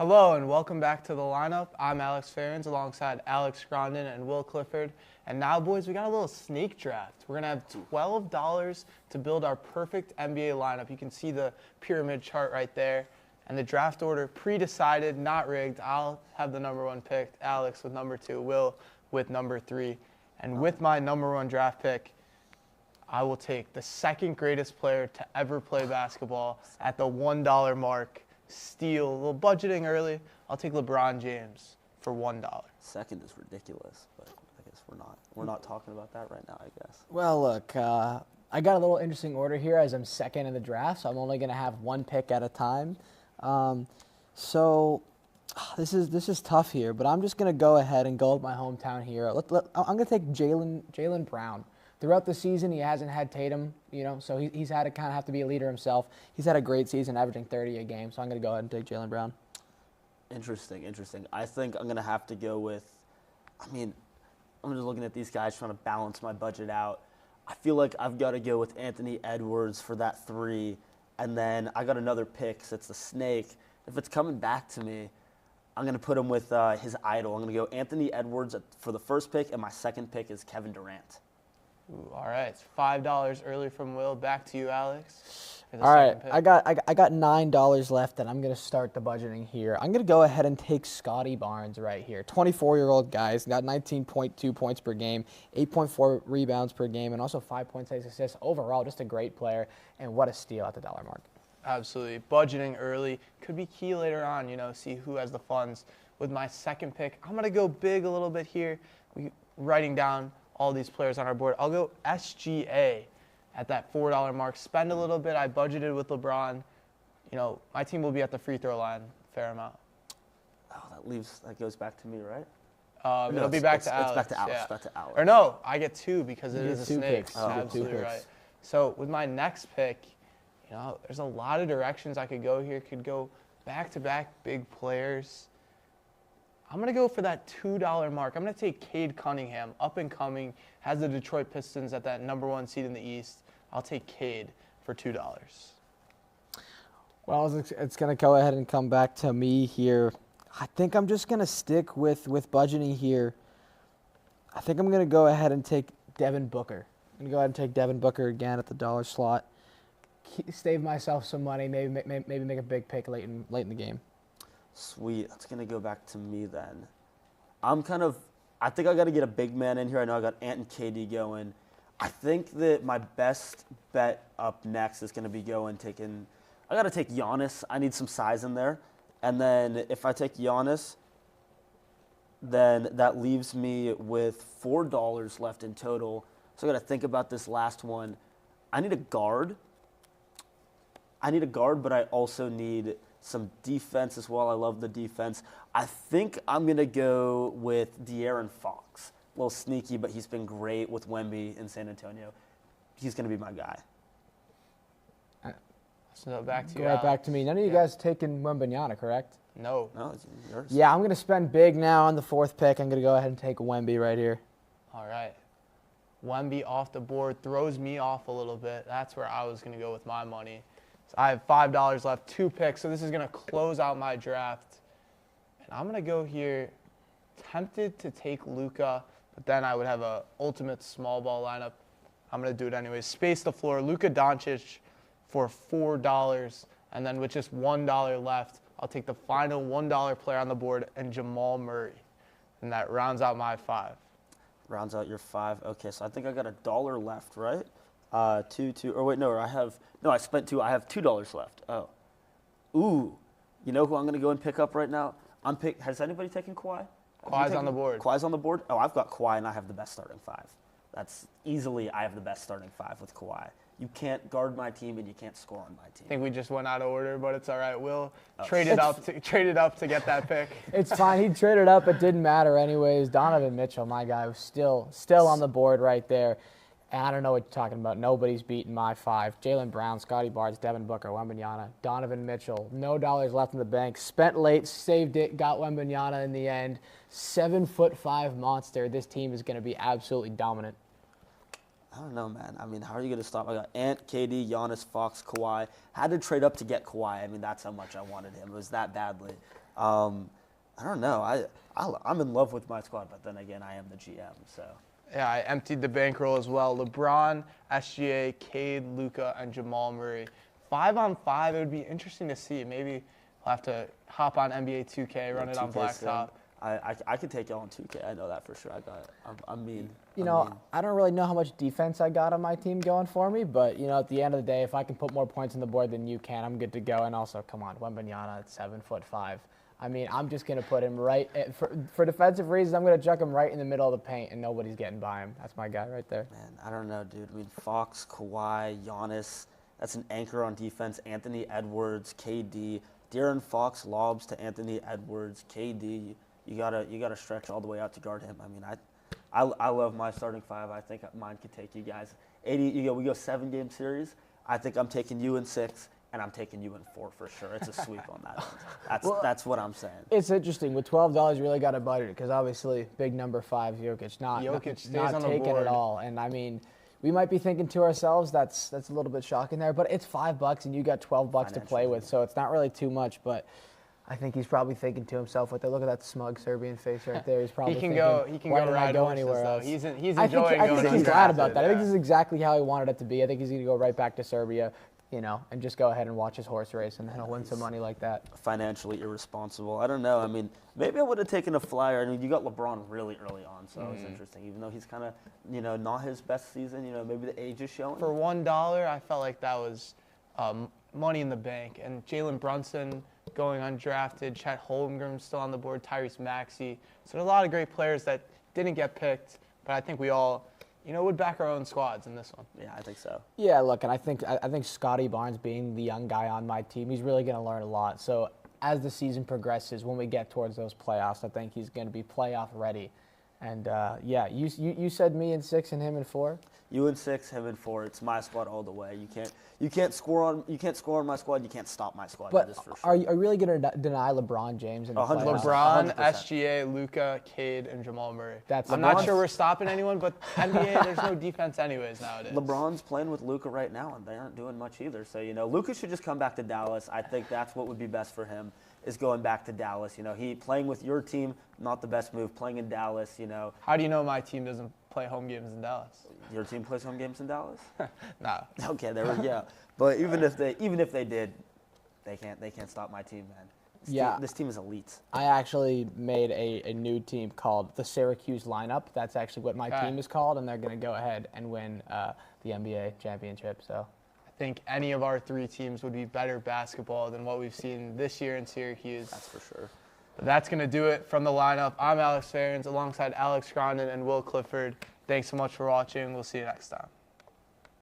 Hello and welcome back to the lineup. I'm Alex Ferencz alongside Alex Grondin and Will Clifford. And now, boys, we got a little sneak draft. We're going to have $12 to build our perfect NBA lineup. You can see the pyramid chart right there. And the draft order pre-decided, not rigged. I'll have the number one pick, Alex with number 2, Will with number 3. And with my number 1 draft pick, I will take the second greatest player to ever play basketball at the $1 mark. Steal, a little budgeting early. I'll take LeBron James for $1. Second is ridiculous, but I guess we're not talking about that right now, I guess. Well, look, I got a little interesting order here as I'm second in the draft, so I'm only going to have one pick at a time. This is tough here, but I'm just going to go ahead and go with my hometown hero. I'm going to take Jaylen Brown. Throughout the season, he hasn't had Tatum, so he's had to kind of have to be a leader himself. He's had a great season, averaging 30 a game, so I'm going to go ahead and take Jaylen Brown. Interesting. I think I'm going to have to go with, I'm just looking at these guys trying to balance my budget out. I feel like I've got to go with Anthony Edwards for that 3, and then I got another pick, so it's the snake. If it's coming back to me, I'm going to put him with his idol. I'm going to go Anthony Edwards for the first pick, and my second pick is Kevin Durant. Ooh, all right, it's $5 early from Will. Back to you, Alex. All right, I got $9 left, and I'm going to start the budgeting here. I'm going to go ahead and take Scotty Barnes right here. 24-year-old guy. He's got 19.2 points per game, 8.4 rebounds per game, and also 5.6 assists. Overall, just a great player, and what a steal at the dollar mark. Absolutely. Budgeting early could be key later on, see who has the funds. With my second pick, I'm going to go big a little bit here. Writing down all these players on our board. I'll go SGA at that $4 mark. Spend a little bit. I budgeted with LeBron. My team will be at the free throw line a fair amount. Oh, that goes back to me, right? It'll be back to Alex. It's back to Alex. Yeah. Back to Alex. Or no, I get 2 because it is a two snake. picks. Absolutely right. So with my next pick, there's a lot of directions I could go here. Could go back-to-back big players. I'm going to go for that $2 mark. I'm going to take Cade Cunningham, up and coming, has the Detroit Pistons at that number 1 seed in the East. I'll take Cade for $2. Well, it's going to go ahead and come back to me here. I think I'm just going to stick with budgeting here. I think I'm going to go ahead and take Devin Booker. I'm going to go ahead and take Devin Booker again at the dollar slot. Save myself some money, maybe make a big pick late in the game. Sweet. That's going to go back to me then. I think I got to get a big man in here. I know I got Ant and KD going. I think that my best bet up next is going to be I got to take Giannis. I need some size in there. And then if I take Giannis, then that leaves me with $4 left in total. So I got to think about this last one. I need a guard, but I also need some defense as well. I love the defense. I think I'm going to go with De'Aaron Fox. A little sneaky, but he's been great with Wemby in San Antonio. He's going to be my guy. So back to you, Right back to me. None of you guys taking Wembanyama, correct? No. No, it's yours. Yeah, I'm going to spend big now on the 4th pick. I'm going to go ahead and take Wemby right here. All right. Wemby off the board throws me off a little bit. That's where I was going to go with my money. So I have $5 left, 2 picks, so this is going to close out my draft. And I'm going to go here, tempted to take Luka, but then I would have an ultimate small ball lineup. I'm going to do it anyways. Space the floor, Luka Doncic for $4, and then with just $1 left, I'll take the final $1 player on the board and Jamal Murray. And that rounds out my 5. Rounds out your 5. Okay, so I think I got $1 left, right? I spent 2. I have $2 left. Oh. Ooh. You know who I'm going to go and pick up right now? Has anybody taken Kawhi? Kawhi's on the board. Kawhi's on the board? Oh, I've got Kawhi, and I have the best starting 5. I have the best starting 5 with Kawhi. You can't guard my team, and you can't score on my team. I think we just went out of order, but it's all right. Will traded up to get that pick. It's fine. He traded up. It didn't matter anyways. Donovan Mitchell, my guy, was still on the board right there. And I don't know what you're talking about. Nobody's beating my 5. Jaylen Brown, Scotty Barnes, Devin Booker, Wembanyama, Donovan Mitchell. No dollars left in the bank. Spent late, saved it, got Wembanyama in the end. 7'5" monster. This team is going to be absolutely dominant. I don't know, man. How are you going to stop? I got Ant, KD, Giannis, Fox, Kawhi. Had to trade up to get Kawhi. That's how much I wanted him. It was that badly. I don't know. I'm in love with my squad, but then again, I am the GM, so. Yeah, I emptied the bankroll as well. LeBron, SGA, Cade, Luka, and Jamal Murray. 5-on-5, it would be interesting to see. Maybe we'll have to hop on NBA 2K, run it on 2K Blacktop. I could take y'all on 2K. I know that for sure. I'm mean. I don't really know how much defense I got on my team going for me, but, at the end of the day, if I can put more points on the board than you can, I'm good to go. And also, come on, Wembanyama at 7'5". I mean, I'm just going to put him right for defensive reasons. I'm going to chuck him right in the middle of the paint, and nobody's getting by him. That's my guy right there. Man, I don't know, dude. I mean, Fox, Kawhi, Giannis. That's an anchor on defense. Anthony Edwards, KD, De'Aaron Fox lobs to Anthony Edwards, KD. You gotta stretch all the way out to guard him. I mean, I love my starting five. I think mine could take you guys 80. We go 7-game series. I think I'm taking you in 6. And I'm taking you in 4 for sure. It's a sweep on that end. That's what I'm saying. It's interesting. With $12, you really got to budget it because obviously big number 5, Jokic, not taking it all. And I mean, we might be thinking to ourselves that's a little bit shocking there, but it's $5 and you got $12 to play with, so it's not really too much. But I think he's probably thinking to himself, look at that smug Serbian face right there. He's probably thinking, he can go ride go horses, anywhere though. else? He's enjoying I going think he's glad about that. undrafted, I think this is exactly how he wanted it to be. I think he's going to go right back to Serbia, and just go ahead and watch his horse race, and then he'll win some money like that. Financially irresponsible. I don't know. I mean, maybe I would have taken a flyer. I mean, you got LeBron really early on, so it was interesting. Even though he's kind of, not his best season, maybe the age is showing. For $1, I felt like that was money in the bank. And Jalen Brunson going undrafted, Chet Holmgren still on the board, Tyrese Maxey. So there's a lot of great players that didn't get picked, but I think we all would back our own squads in this one. Yeah, I think so. Yeah, look, and I think Scotty Barnes being the young guy on my team, he's really going to learn a lot. So as the season progresses, when we get towards those playoffs, I think he's going to be playoff ready. And you said me in 6 and him in 4. You in 6, him in 4. It's my squad all the way. You can't score on my squad. You can't stop my squad. But that is for sure. Are you really going to deny LeBron James in the playoffs? LeBron, 100%. SGA, Luka, Cade, and Jamal Murray. I'm LeBron's not sure we're stopping anyone, but NBA, there's no defense anyways nowadays. LeBron's playing with Luka right now, and they aren't doing much either. So, Luka should just come back to Dallas. I think that's what would be best for him, is going back to Dallas. He playing with your team, not the best move. Playing in Dallas, How do you know my team doesn't play home games in Dallas? Your team plays home games in Dallas? No. Okay, there we go. But even if they did, they can't stop my team, man. This team is elite. I actually made a new team called the Syracuse lineup. That's actually what my team is called, and they're going to go ahead and win the NBA championship. So I think any of our 3 teams would be better basketball than what we've seen this year in Syracuse. That's for sure. But that's going to do it from the lineup. I'm Alex Ferencz alongside Alex Grondin and Will Clifford. Thanks so much for watching. We'll see you next time.